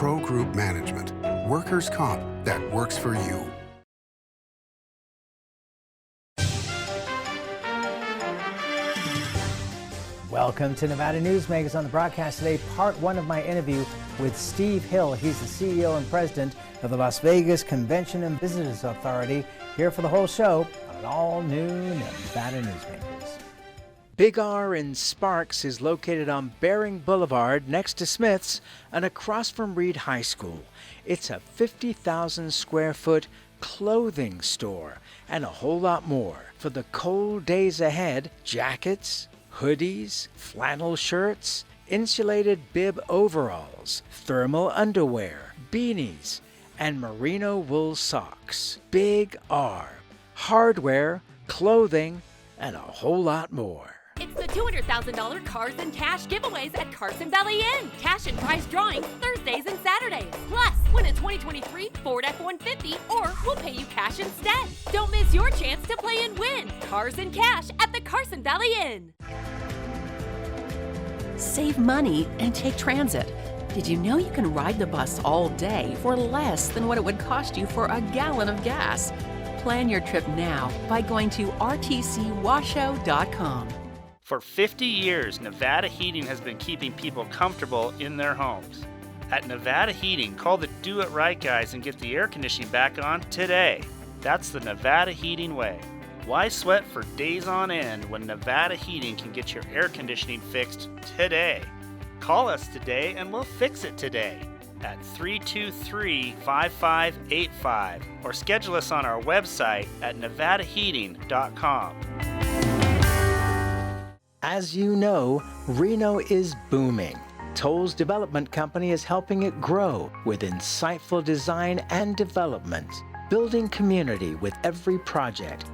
Pro Group Management. Workers' comp that works for you. Welcome to Nevada Newsmakers. On the broadcast today, part one of my interview with Steve Hill. He's the CEO and president of the Las Vegas Convention and Visitors Authority, here for the whole show on an all-new Nevada Newsmakers. Big R in Sparks is located on Bering Boulevard next to Smith's and across from Reed High School. It's a 50,000 square foot clothing store and a whole lot more. For the cold days ahead, jackets, hoodies, flannel shirts, insulated bib overalls, thermal underwear, beanies, and merino wool socks. Big R. Hardware, clothing, and a whole lot more. It's the $200,000 Cars and Cash giveaways at Carson Valley Inn. Cash and prize drawings Thursdays and Saturdays. Plus, win a 2023 Ford F-150 or we'll pay you cash instead. Don't miss your chance to play and win. Cars and Cash at the Carson Valley Inn. Save money and take transit. Did you know you can ride the bus all day for less than what it would cost you for a gallon of gas? Plan your trip now by going to rtcwashoe.com. For 50 years, Nevada Heating has been keeping people comfortable in their homes. At Nevada Heating, call the Do It Right guys and get the air conditioning back on today. That's the Nevada Heating way. Why sweat for days on end when Nevada Heating can get your air conditioning fixed today? Call us today and we'll fix it today at 323-5585 or schedule us on our website at nevadaheating.com. As you know, Reno is booming. Toll's development company is helping it grow with insightful design and development, building community with every project,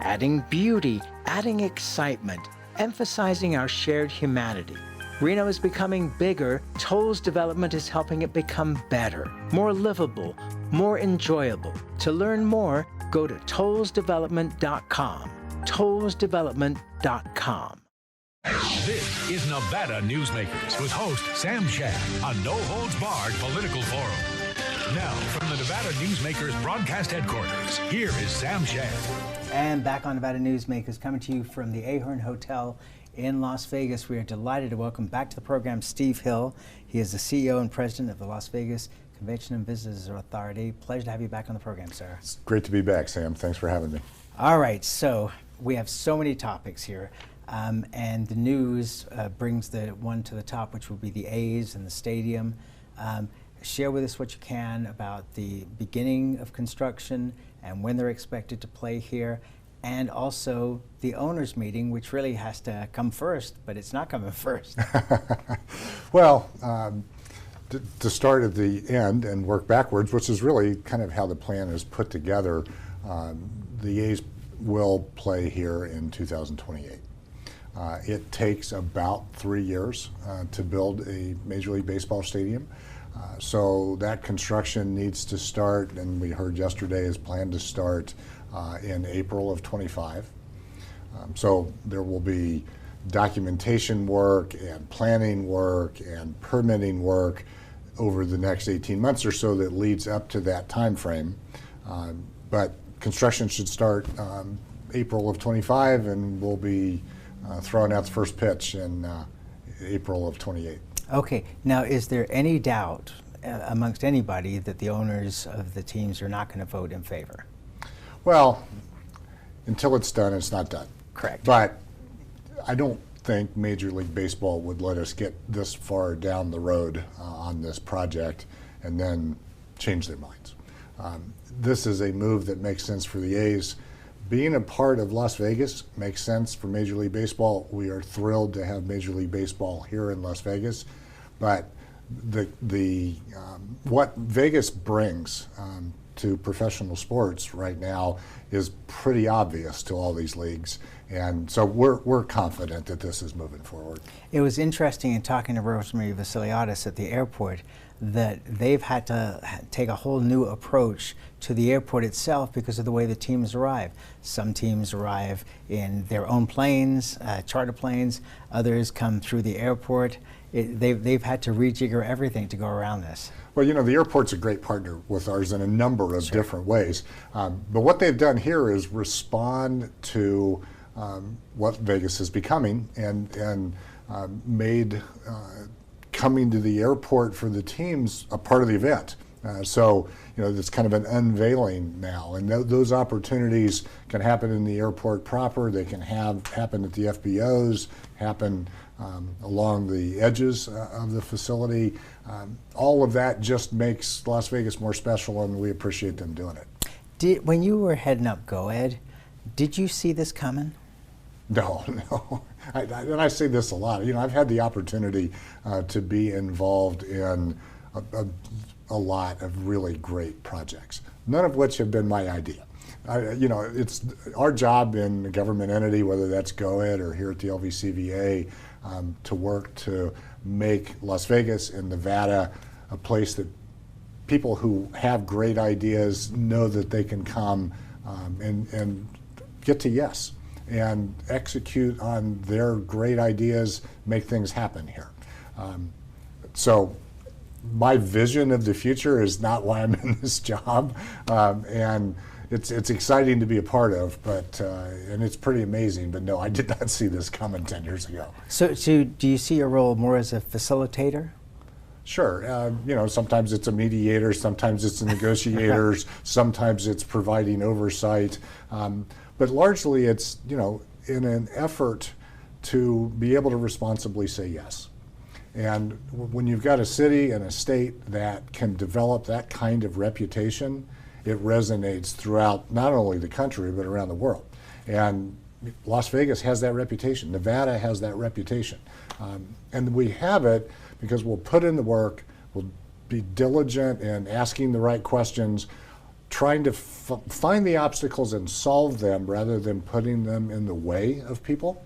adding beauty, adding excitement, emphasizing our shared humanity. Reno is becoming bigger. Toll's development is helping it become better, more livable, more enjoyable. To learn more, go to tollsdevelopment.com. tollsdevelopment.com. This is Nevada Newsmakers with host Sam Shad, a no-holds-barred political forum. Now, from the Nevada Newsmakers broadcast headquarters, here is Sam Shad. And back on Nevada Newsmakers, coming to you from the Ahern Hotel in Las Vegas. We are delighted to welcome back to the program Steve Hill. He is the CEO and president of the Las Vegas Convention and Visitors Authority. Pleasure to have you back on the program, sir. It's great to be back, Sam. Thanks for having me. All right, so we have so many topics here. And the news brings the one to the top, which will be the A's and the stadium. Share with us what you can about the beginning of construction and when they're expected to play here, and also the owners meeting, which really has to come first, but it's not coming first. Well, to start at the end and work backwards, which is really kind of how the plan is put together, the A's will play here in 2028. It takes about 3 years to build a Major League Baseball stadium. So that construction needs to start, and we heard yesterday is planned to start in April of 25. So there will be documentation work and planning work and permitting work over the next 18 months or so that leads up to that time frame. But construction should start April of 25, and we'll be throwing out the first pitch in April of 28. Okay, now is there any doubt amongst anybody that the owners of the teams are not going to vote in favor? Well, until it's done, it's not done. Correct. But I don't think Major League Baseball would let us get this far down the road on this project and then change their minds. This is a move that makes sense for the A's. Being a part of Las Vegas makes sense for Major League Baseball. We are thrilled to have Major League Baseball here in Las Vegas, but what Vegas brings to professional sports right now is pretty obvious to all these leagues, and so we're confident that this is moving forward. It was interesting in talking to Rosemary Vasiliadis at the airport that they've had to take a whole new approach to the airport itself because of the way the teams arrive. Some teams arrive in their own planes, charter planes. Others come through the airport. they've had to rejigger everything to go around this. Well, the airport's a great partner with ours in a number of different ways. But what they've done here is respond to what Vegas is becoming and made coming to the airport for the teams a part of the event. So it's kind of an unveiling now, and those opportunities can happen in the airport proper. They can happen at the FBOs, happen along the edges of the facility. All of that just makes Las Vegas more special, and we appreciate them doing it. When you were heading up Go-Ed, did you see this coming? No. And I say this a lot. I've had the opportunity to be involved in a lot of really great projects, none of which have been my idea. It's our job in a government entity, whether that's Go-Ed or here at the LVCVA, to work to make Las Vegas and Nevada a place that people who have great ideas know that they can come and get to yes and execute on their great ideas, make things happen here. So my vision of the future is not why I'm in this job, and it's exciting to be a part of, but and it's pretty amazing. But no, I did not see this coming 10 years ago. So do you see your role more as a facilitator? Sure. Sometimes it's a mediator, sometimes it's a negotiator, sometimes it's providing oversight, but largely it's in an effort to be able to responsibly say yes. And when you've got a city and a state that can develop that kind of reputation, it resonates throughout not only the country, but around the world. And Las Vegas has that reputation. Nevada has that reputation. And we have it because we'll put in the work, we'll be diligent in asking the right questions, trying to find the obstacles and solve them rather than putting them in the way of people.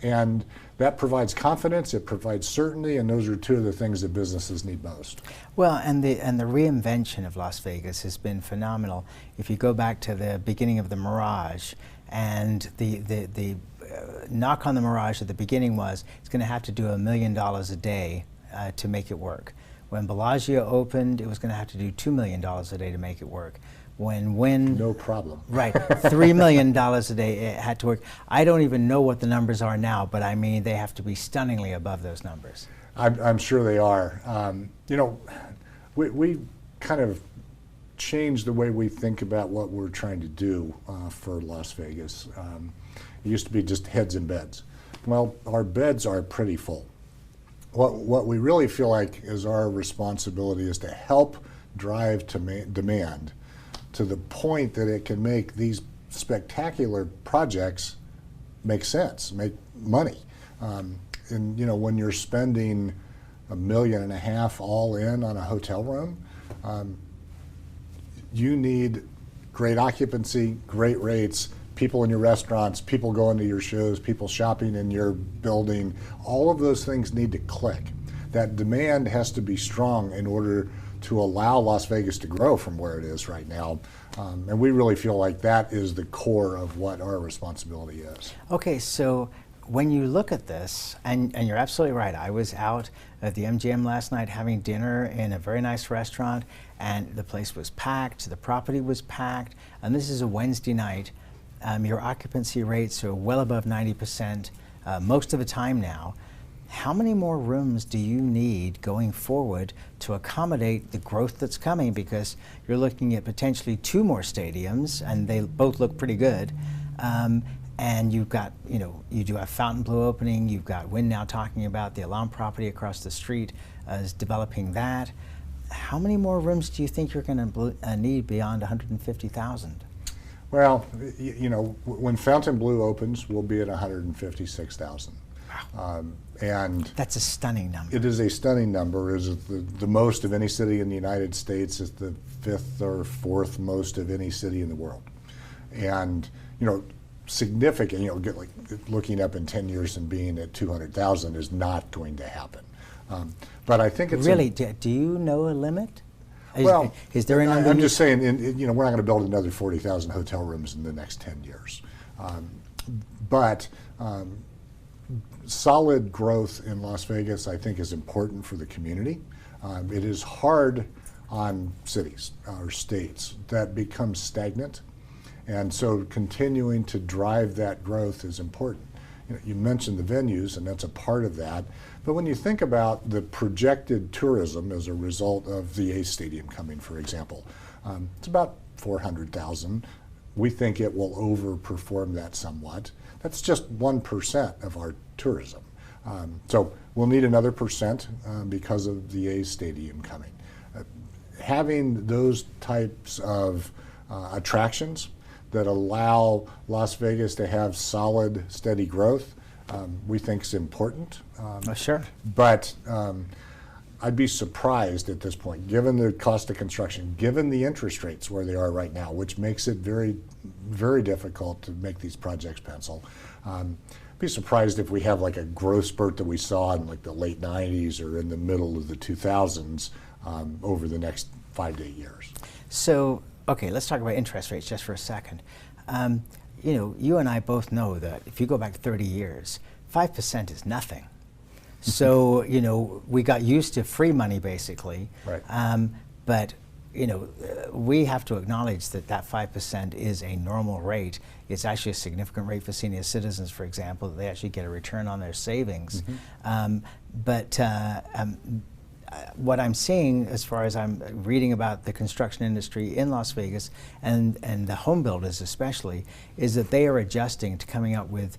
And that provides confidence, it provides certainty, and those are two of the things that businesses need most. Well, and the reinvention of Las Vegas has been phenomenal. If you go back to the beginning of the Mirage, and the knock on the Mirage at the beginning was it's going to have to do $1 million a day to make it work. When Bellagio opened, it was going to have to do $2 million a day to make it work. When no problem. Right, $3 million a day it had to work. I don't even know what the numbers are now, but I mean they have to be stunningly above those numbers. I'm sure they are. We kind of changed the way we think about what we're trying to do for Las Vegas. It used to be just heads and beds. Well, our beds are pretty full. What we really feel like is our responsibility is to help drive demand to the point that it can make these spectacular projects make sense, make money. And when you're spending $1.5 million all in on a hotel room, you need great occupancy, great rates, people in your restaurants, people going to your shows, people shopping in your building. All of those things need to click. That demand has to be strong in order to allow Las Vegas to grow from where it is right now. And we really feel like that is the core of what our responsibility is. Okay, so when you look at this, and you're absolutely right, I was out at the MGM last night having dinner in a very nice restaurant, and the place was packed, the property was packed, and this is a Wednesday night. Your occupancy rates are well above 90% most of the time now. How many more rooms do you need going forward to accommodate the growth that's coming? Because you're looking at potentially 2 more stadiums, and they both look pretty good. And you've got, you do have Fontainebleau opening, you've got Wynn now talking about the Alam property across the street is developing that. How many more rooms do you think you're going to need beyond 150,000? Well, when Fontainebleau opens, we'll be at 156,000. And that's a stunning number. It is a stunning number. It is the most of any city in the United States. It's the 5th or 4th most of any city in the world. And significant. Looking up in 10 years and being at 200,000 is not going to happen. But I think it's really. Do you know a limit? Is there a number? I'm just saying. We're not going to build another 40,000 hotel rooms in the next 10 years. But solid growth in Las Vegas, I think, is important for the community. It is hard on cities or states that become stagnant, and so continuing to drive that growth is important. You mentioned the venues, and that's a part of that. But when you think about the projected tourism as a result of the A's Stadium coming, for example, it's about 400,000. We think it will overperform that somewhat. That's just 1% of our tourism. So we'll need another percent because of the A's Stadium coming. Having those types of attractions that allow Las Vegas to have solid, steady growth, we think is important. Sure. But I'd be surprised at this point, given the cost of construction, given the interest rates where they are right now, which makes it very, very difficult to make these projects pencil. Be surprised if we have like a growth spurt that we saw in like the late 90s or in the middle of the 2000s over the next 5 to 8 years. So, okay, let's talk about interest rates just for a second. You know, you and I both know that if you go back 30 years, 5% is nothing. So, you know, we got used to free money basically. Right. But, you know, we have to acknowledge that that 5% is a normal rate. It's actually a significant rate for senior citizens, for example, that they actually get a return on their savings. What I'm seeing, as far as I'm reading about the construction industry in Las Vegas and the home builders especially, is that they are adjusting to coming up with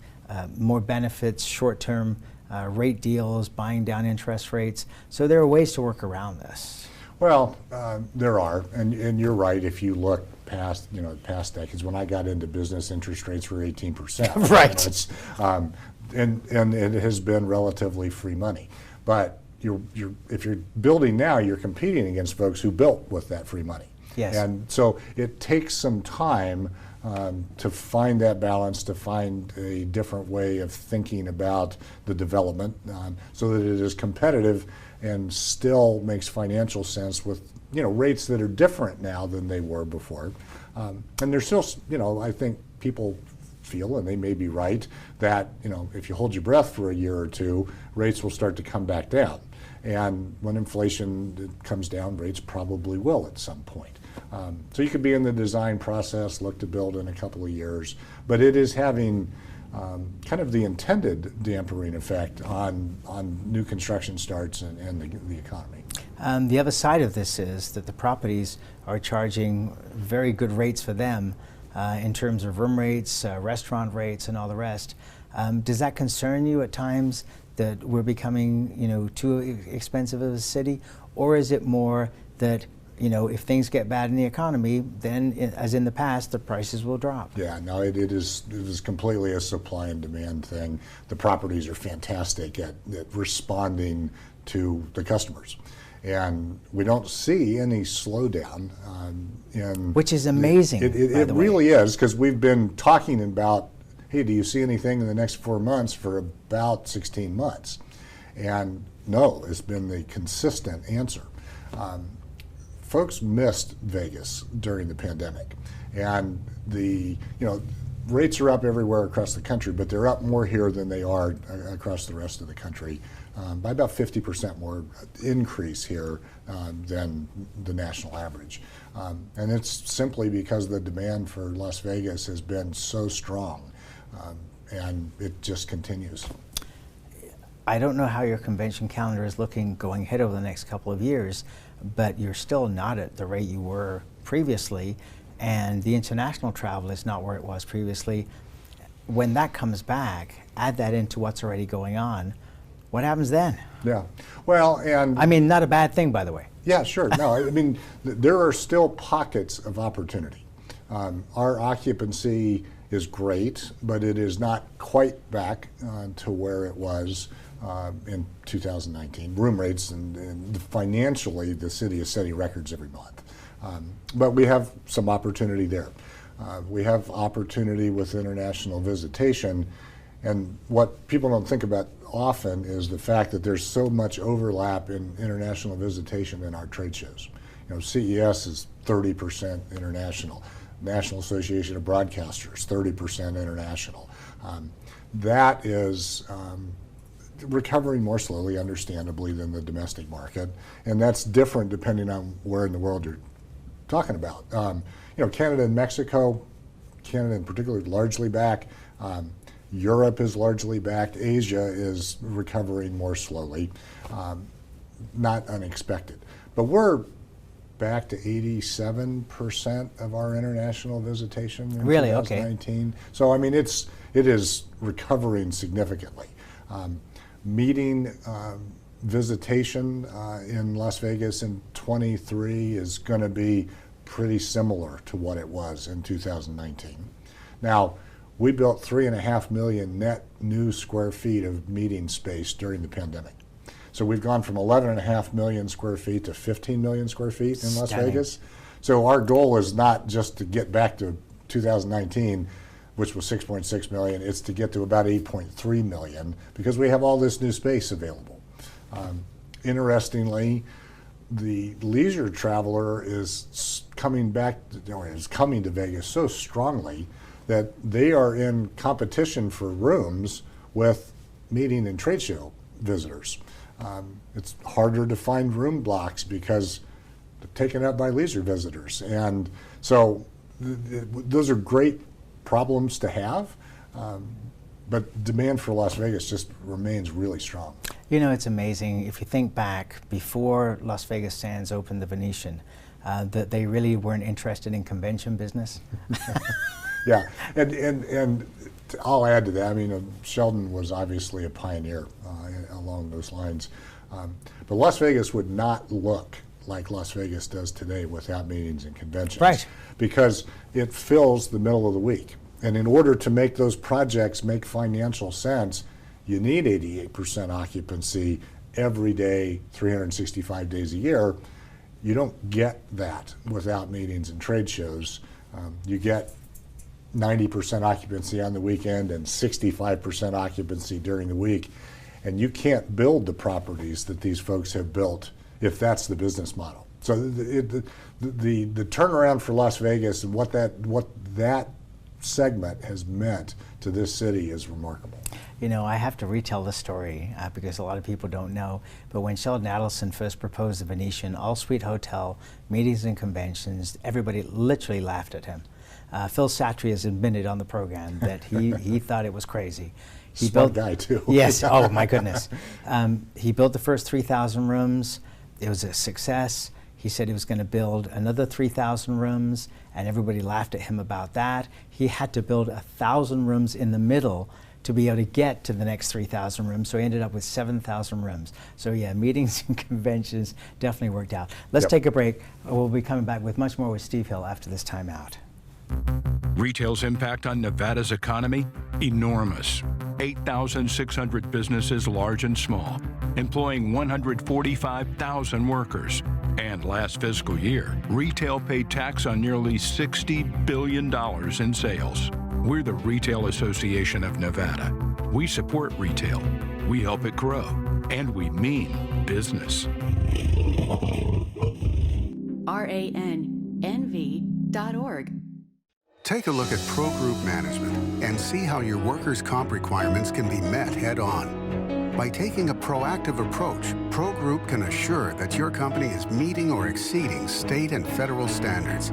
more benefits, short-term rate deals, buying down interest rates. So there are ways to work around this. Well, there are, and you're right. If you look past, past decades, when I got into business, interest rates were 18%. Right. And it has been relatively free money. But if you're building now, you're competing against folks who built with that free money. Yes. And so it takes some time to find that balance, to find a different way of thinking about the development so that it is competitive and still makes financial sense with rates that are different now than they were before. And there's still, I think people feel, and they may be right, that if you hold your breath for a year or two, rates will start to come back down. And when inflation comes down, rates probably will at some point. So you could be in the design process, look to build in a couple of years, but it is having kind of the intended dampering effect on new construction starts and the economy. The other side of this is that the properties are charging very good rates for them in terms of room rates, restaurant rates, and all the rest. Does that concern you at times that we're becoming, too expensive of a city, or is it more that if things get bad in the economy, then, as in the past, the prices will drop? Yeah, no, it is completely a supply and demand thing. The properties are fantastic at responding to the customers. And we don't see any slowdown which is amazing. It really is, because we've been talking about, hey, do you see anything in the next 4 months for about 16 months? And no, it's been the consistent answer. Folks missed Vegas during the pandemic, and rates are up everywhere across the country, but they're up more here than they are across the rest of the country, by about 50% more increase here than the national average. And it's simply because the demand for Las Vegas has been so strong, and it just continues. I don't know how your convention calendar is looking going ahead over the next couple of years, but you're still not at the rate you were previously, and the international travel is not where it was previously. When that comes back, add that into what's already going on. What happens then? Yeah, well, and I mean, not a bad thing, by the way. Yeah, sure. No, I mean, there are still pockets of opportunity. Our occupancy is great, but it is not quite back to where it was in 2019. Room rates and financially, the city is setting records every month. But we have some opportunity there. We have opportunity with international visitation, and what people don't think about often is the fact that there's so much overlap in international visitation in our trade shows. CES is 30% international. National Association of Broadcasters, 30% international. that is recovering more slowly, understandably, than the domestic market, and that's different depending on where in the world you're talking about. Canada and Mexico, Canada in particular, largely back. Europe is largely back. Asia is recovering more slowly, not unexpected. But we're back to 87% of our international visitation in Really? 2019. Okay. So, I mean, it is recovering significantly. Meeting visitation in Las Vegas in 23 is going to be pretty similar to what it was in 2019. Now, we built 3.5 million net new square feet of meeting space during the pandemic. So we've gone from 11.5 million square feet to 15 million square feet in Las Vegas. So our goal is not just to get back to 2019, which was 6.6 million, it's to get to about 8.3 million because we have all this new space available. Interestingly, the leisure traveler is coming to Vegas so strongly that they are in competition for rooms with meeting and trade show visitors. It's harder to find room blocks because they're taken up by leisure visitors. And so those are great problems to have, but demand for Las Vegas just remains really strong. You know, it's amazing. If you think back, before Las Vegas Sands opened the Venetian, that they really weren't interested in convention business. Yeah, and I'll add to that. I mean, Sheldon was obviously a pioneer along those lines. But Las Vegas would not look like Las Vegas does today without meetings and conventions. Right. Because it fills the middle of the week. And in order to make those projects make financial sense, you need 88% occupancy every day, 365 days a year. You don't get that without meetings and trade shows. You get 90% occupancy on the weekend and 65% occupancy during the week. And you can't build the properties that these folks have built if that's the business model. So the turnaround for Las Vegas and what that segment has meant to this city is remarkable. You know, I have to retell the story because a lot of people don't know, but when Sheldon Adelson first proposed the Venetian all-suite hotel, meetings and conventions, everybody literally laughed at him. Phil Satry has admitted on the program that he thought it was crazy. Smart guy too. Yes, oh my goodness. He built the first 3,000 rooms. It was a success. He said he was going to build another 3,000 rooms, and everybody laughed at him about that. He had to build 1,000 rooms in the middle to be able to get to the next 3,000 rooms, so he ended up with 7,000 rooms. So yeah, meetings and conventions definitely worked out. Let's take a break. We'll be coming back with much more with Steve Hill after this timeout. Retail's impact on Nevada's economy? Enormous. 8,600 businesses, large and small, employing 145,000 workers. And last fiscal year, retail paid tax on nearly $60 billion in sales. We're the Retail Association of Nevada. We support retail, we help it grow, and we mean business. RANNV.org. Take a look at Pro Group Management and see how your workers' comp requirements can be met head-on. By taking a proactive approach, Pro Group can assure that your company is meeting or exceeding state and federal standards.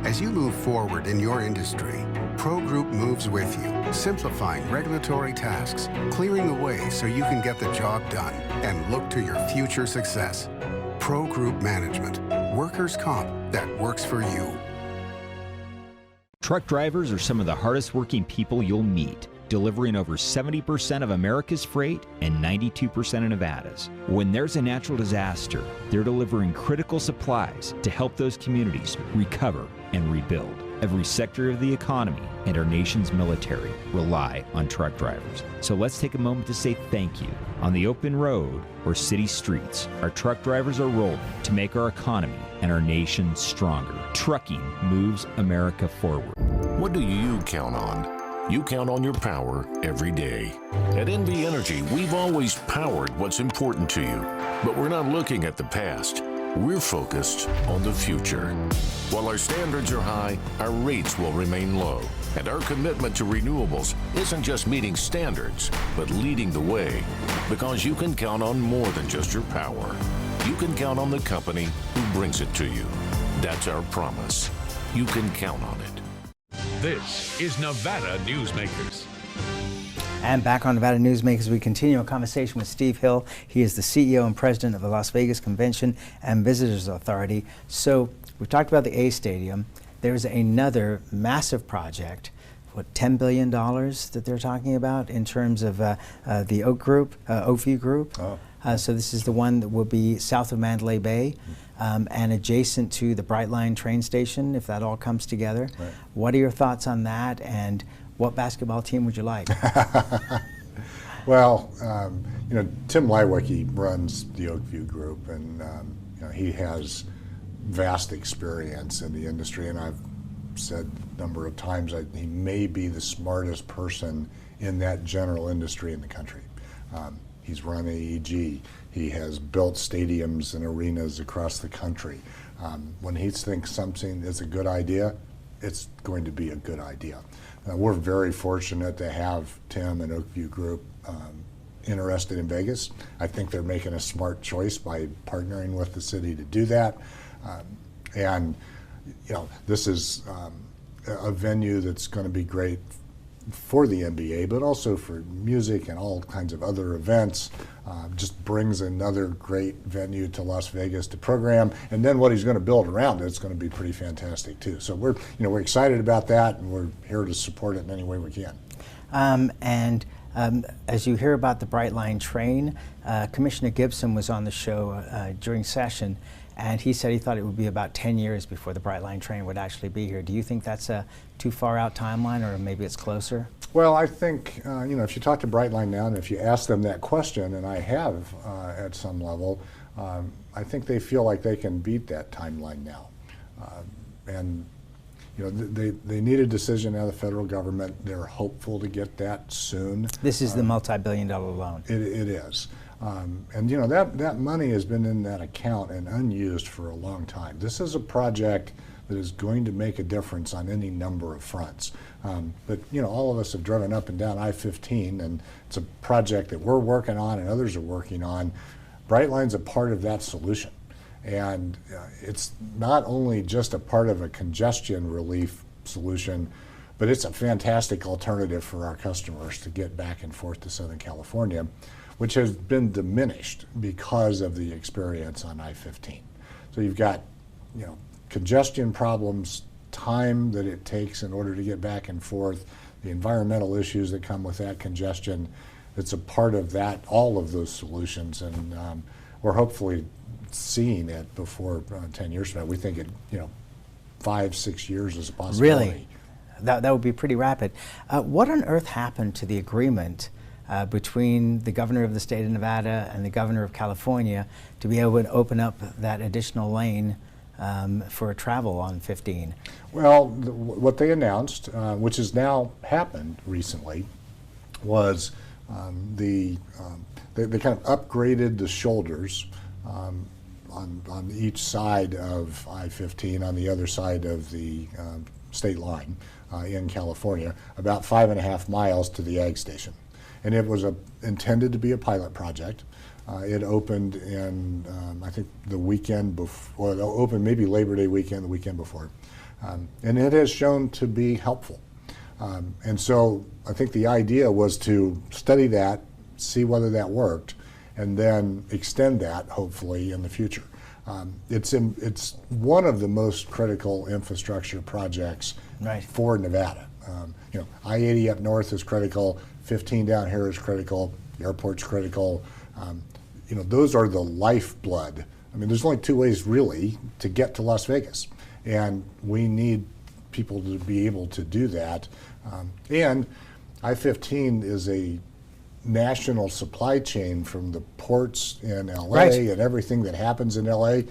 As you move forward in your industry, Pro Group moves with you, simplifying regulatory tasks, clearing the way so you can get the job done and look to your future success. Pro Group Management, workers' comp that works for you. Truck drivers are some of the hardest working people you'll meet, delivering over 70% of America's freight and 92% of Nevada's. When there's a natural disaster, they're delivering critical supplies to help those communities recover and rebuild. Every sector of the economy and our nation's military rely on truck drivers. So let's take a moment to say thank you. On the open road or city streets, our truck drivers are rolling to make our economy and our nation stronger. Trucking moves America forward. What do you count on? You count on your power every day. At NV Energy, we've always powered what's important to you, but we're not looking at the past. We're focused on the future. While our standards are high, our rates will remain low. And our commitment to renewables isn't just meeting standards, but leading the way. Because you can count on more than just your power. You can count on the company who brings it to you. That's our promise. You can count on it. This is Nevada Newsmakers. And back on Nevada Newsmakers, we continue a conversation with Steve Hill. He is the CEO and president of the Las Vegas Convention and Visitors Authority. So we talked about the A Stadium. There's another massive project, what, $10 billion that they're talking about in terms of the Oakview Group. Oh. So this is the one that will be south of Mandalay Bay and adjacent to the Brightline train station, if that all comes together. Right. What are your thoughts on that, and what basketball team would you like? Well, Tim Lywicki runs the Oakview Group, and he has vast experience in the industry, and I've said a number of times he may be the smartest person in that general industry in the country. He's run AEG. He has built stadiums and arenas across the country. When he thinks something is a good idea, it's going to be a good idea. We're very fortunate to have Tim and Oakview Group interested in Vegas. I think they're making a smart choice by partnering with the city to do that. And this is a venue that's going to be great for the NBA, but also for music and all kinds of other events. Just brings another great venue to Las Vegas to program, and then what he's going to build around it's going to be pretty fantastic too. So we're excited about that, and we're here to support it in any way we can. As you hear about the Brightline train, Commissioner Gibson was on the show during session, and he said he thought it would be about 10 years before the Brightline train would actually be here. Do you think that's a too far out timeline, or maybe it's closer? Well, I think, if you talk to Brightline now, and if you ask them that question, and I have at some level, I think they feel like they can beat that timeline now. They need a decision out of the federal government. They're hopeful to get that soon. This is the multi-billion-dollar loan. It is. That money has been in that account and unused for a long time. This is a project that is going to make a difference on any number of fronts. But all of us have driven up and down I-15, and it's a project that we're working on and others are working on. Brightline's a part of that solution. And it's not only just a part of a congestion relief solution, but it's a fantastic alternative for our customers to get back and forth to Southern California, which has been diminished because of the experience on I-15. So you've got, congestion problems, time that it takes in order to get back and forth, the environmental issues that come with that congestion. It's a part of that, all of those solutions, and we're hopefully seeing it before 10 years from now. We think it, 5-6 years is a possibility. Really? That would be pretty rapid. What on earth happened to the agreement between the governor of the state of Nevada and the governor of California to be able to open up that additional lane for travel on 15? Well, what they announced, which has now happened recently, was they kind of upgraded the shoulders on each side of I-15, on the other side of the state line in California, about 5.5 miles to the ag station. And it was intended to be a pilot project. It opened in, I think, the weekend before, or it opened maybe Labor Day weekend, the weekend before. And it has shown to be helpful. And so I think the idea was to study that, see whether that worked, and then extend that, hopefully, in the future. It's one of the most critical infrastructure projects for Nevada. I-80 up north is critical, 15 down here is critical, the airport's critical. Those are the lifeblood. I mean, there's only two ways really to get to Las Vegas, and we need people to be able to do that. And I-15 is a national supply chain from the ports in LA and everything that happens in LA.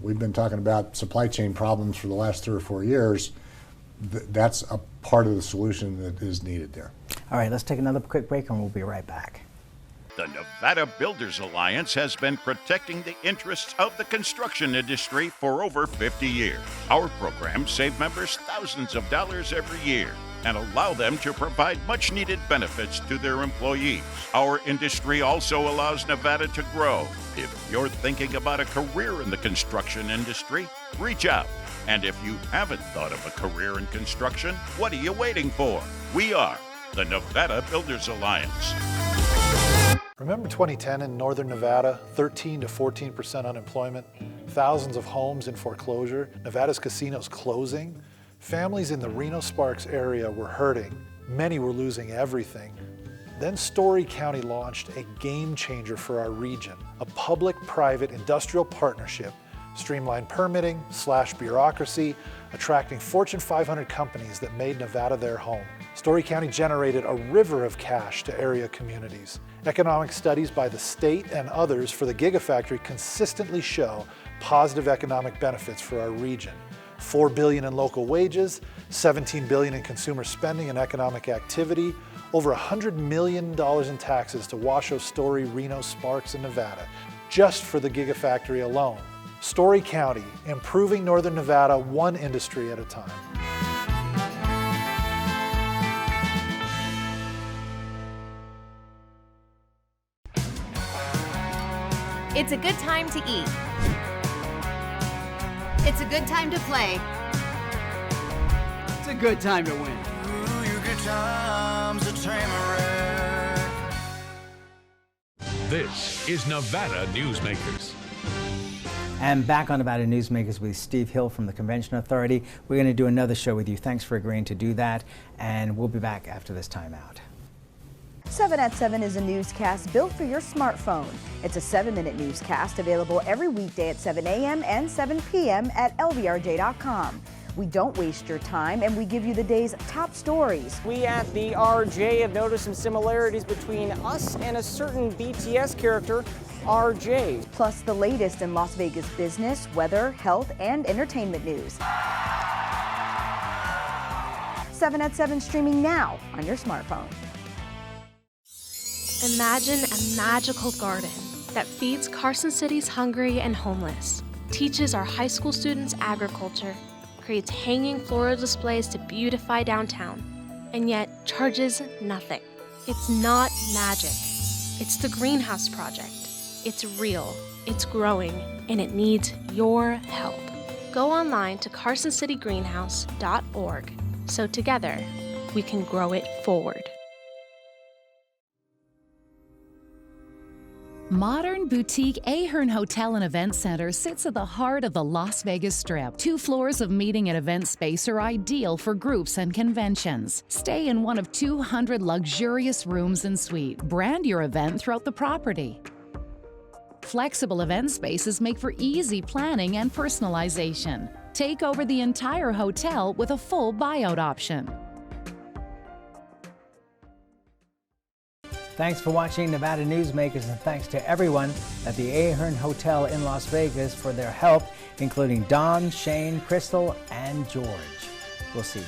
We've been talking about supply chain problems for the last 3 or 4 years. That's a part of the solution that is needed there. All right, let's take another quick break and we'll be right back. The Nevada Builders Alliance has been protecting the interests of the construction industry for over 50 years. Our programs save members thousands of dollars every year and allow them to provide much-needed benefits to their employees. Our industry also allows Nevada to grow. If you're thinking about a career in the construction industry, reach out. And if you haven't thought of a career in construction, what are you waiting for? We are the Nevada Builders Alliance. Remember 2010 in Northern Nevada, 13 to 14% unemployment, thousands of homes in foreclosure, Nevada's casinos closing? Families in the Reno-Sparks area were hurting. Many were losing everything. Then Story County launched a game changer for our region, a public-private industrial partnership, streamlined permitting, slashed bureaucracy, attracting Fortune 500 companies that made Nevada their home. Story County generated a river of cash to area communities. Economic studies by the state and others for the Gigafactory consistently show positive economic benefits for our region. $4 billion in local wages, $17 billion in consumer spending and economic activity, over $100 million in taxes to Washoe, Story, Reno, Sparks, and Nevada, just for the Gigafactory alone. Story County, improving Northern Nevada one industry at a time. It's a good time to eat. It's a good time to play. It's a good time to win. Ooh, your good times are tamarack. This is Nevada Newsmakers. And back on Nevada Newsmakers with Steve Hill from the Convention Authority. We're going to do another show with you. Thanks for agreeing to do that. And we'll be back after this timeout. 7 at 7 is a newscast built for your smartphone. It's a 7-minute newscast available every weekday at 7 a.m. and 7 p.m. at lvrj.com. We don't waste your time, and we give you the day's top stories. We at the RJ have noticed some similarities between us and a certain BTS character, RJ. Plus the latest in Las Vegas business, weather, health, and entertainment news. 7 at 7 streaming now on your smartphone. Imagine a magical garden that feeds Carson City's hungry and homeless, teaches our high school students agriculture, creates hanging floral displays to beautify downtown, and yet charges nothing. It's not magic. It's the Greenhouse Project. It's real, it's growing, and it needs your help. Go online to carsоncitygreenhouse.org so together we can grow it forward. Modern boutique Ahern Hotel and Event Center sits at the heart of the Las Vegas Strip. 2 floors of meeting and event space are ideal for groups and conventions. Stay in one of 200 luxurious rooms and suites. Brand your event throughout the property. Flexible event spaces make for easy planning and personalization. Take over the entire hotel with a full buyout option. Thanks for watching Nevada Newsmakers, and thanks to everyone at the Ahern Hotel in Las Vegas for their help, including Don, Shane, Crystal, and George. We'll see you.